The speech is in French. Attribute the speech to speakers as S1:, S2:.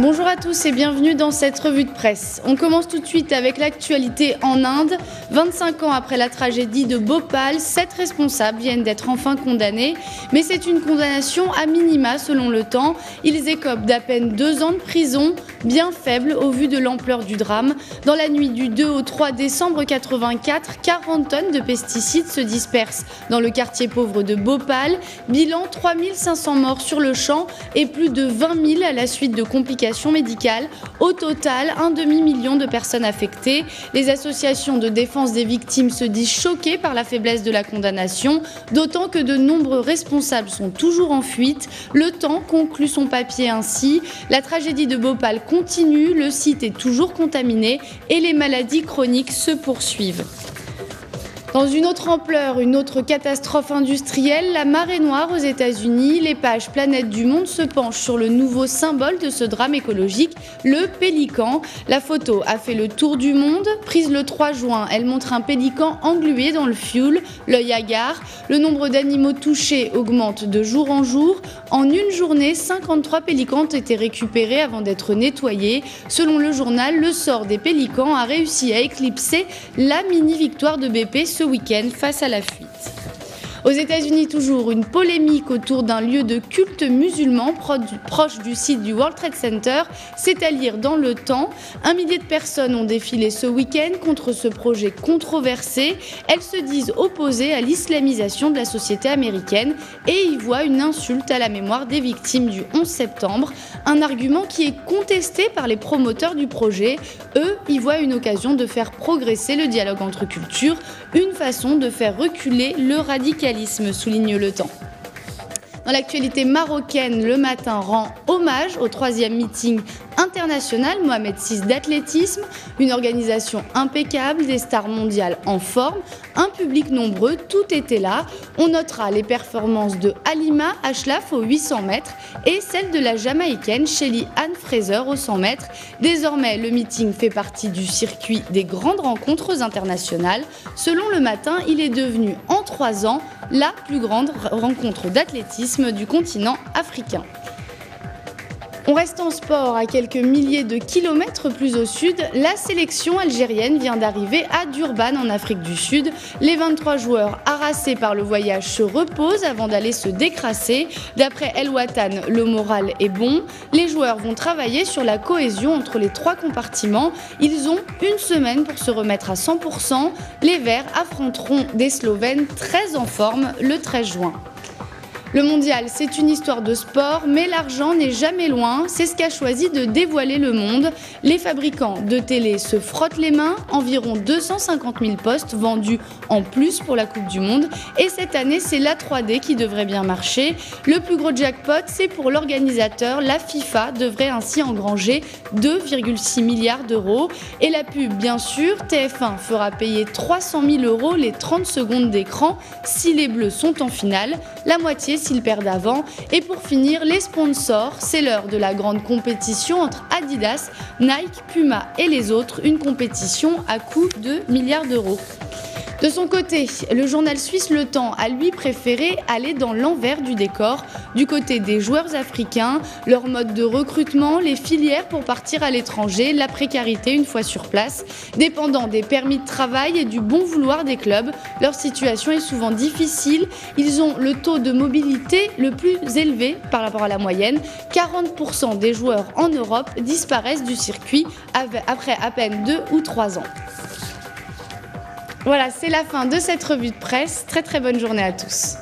S1: Bonjour à tous et bienvenue dans cette revue de presse. On commence tout de suite avec l'actualité en Inde. 25 ans après la tragédie de Bhopal, 7 responsables viennent d'être enfin condamnés. Mais c'est une condamnation à minima selon le temps. Ils écopent d'à peine 2 ans de prison, bien faible au vu de l'ampleur du drame. Dans la nuit du 2 au 3 décembre 84, 40 tonnes de pesticides se dispersent dans le quartier pauvre de Bhopal. Bilan 3500 morts sur le champ et plus de 20 000 à la suite de complications médicales. Au total, un demi-million de personnes affectées. Les associations de défense des victimes se disent choquées par la faiblesse de la condamnation, d'autant que de nombreux responsables sont toujours en fuite. Le Temps conclut son papier ainsi. La tragédie de Bhopal continue, le site est toujours contaminé et les maladies chroniques se poursuivent. Dans une autre ampleur, une autre catastrophe industrielle, la marée noire aux États-Unis. Les pages Planète du Monde se penchent sur le nouveau symbole de ce drame écologique, le pélican. La photo a fait le tour du monde. Prise le 3 juin, elle montre un pélican englué dans le fioul, l'œil hagard. Le nombre d'animaux touchés augmente de jour en jour. En une journée, 53 pélicans ont été récupérés avant d'être nettoyés. Selon le journal, le sort des pélicans a réussi à éclipser la mini-victoire de BP ce week-end face à la fuite. Aux États-Unis, toujours une polémique autour d'un lieu de culte musulman proche du site du World Trade Center. C'est à lire dans Le Temps. 1 millier de personnes ont défilé ce week-end contre ce projet controversé. Elles se disent opposées à l'islamisation de la société américaine et y voient une insulte à la mémoire des victimes du 11 septembre. Un argument qui est contesté par les promoteurs du projet. Eux y voient une occasion de faire progresser le dialogue entre cultures, une façon de faire reculer le radicalisme, souligne Le Temps. Dans l'actualité marocaine, Le Matin rend hommage au 3e meeting international Mohamed VI d'athlétisme, une organisation impeccable, des stars mondiales en forme, un public nombreux, tout était là. On notera les performances de Halima Achlaf aux 800 mètres et celle de la Jamaïcaine Shelly Ann Fraser aux 100 mètres. Désormais, le meeting fait partie du circuit des grandes rencontres internationales. Selon Le Matin, il est devenu en 3 ans la plus grande rencontre d'athlétisme du continent africain. On reste en sport à quelques milliers de kilomètres plus au sud. La sélection algérienne vient d'arriver à Durban en Afrique du Sud. Les 23 joueurs harassés par le voyage se reposent avant d'aller se décrasser. D'après El Watan, le moral est bon. Les joueurs vont travailler sur la cohésion entre les 3 compartiments. Ils ont une semaine pour se remettre à 100%. Les Verts affronteront des Slovènes très en forme le 13 juin. Le mondial, c'est une histoire de sport, mais l'argent n'est jamais loin. C'est ce qu'a choisi de dévoiler Le Monde. Les fabricants de télé se frottent les mains. Environ 250 000 postes vendus en plus pour la Coupe du Monde. Et cette année, c'est la 3D qui devrait bien marcher. Le plus gros jackpot, c'est pour l'organisateur. La FIFA devrait ainsi engranger 2,6 milliards d'euros. Et la pub, bien sûr, TF1 fera payer 300 000 euros les 30 secondes d'écran si les Bleus sont en finale. La moitié s'ils perdent avant. Et pour finir, les sponsors, c'est l'heure de la grande compétition entre Adidas, Nike, Puma et les autres, une compétition à coût de milliards d'euros. De son côté, le journal suisse Le Temps a lui préféré aller dans l'envers du décor, du côté des joueurs africains, leur mode de recrutement, les filières pour partir à l'étranger, la précarité une fois sur place. Dépendant des permis de travail et du bon vouloir des clubs, leur situation est souvent difficile. Ils ont le taux de mobilité le plus élevé par rapport à la moyenne. 40% des joueurs en Europe disparaissent du circuit après à peine 2 ou 3 ans. Voilà, c'est la fin de cette revue de presse. Très très bonne journée à tous.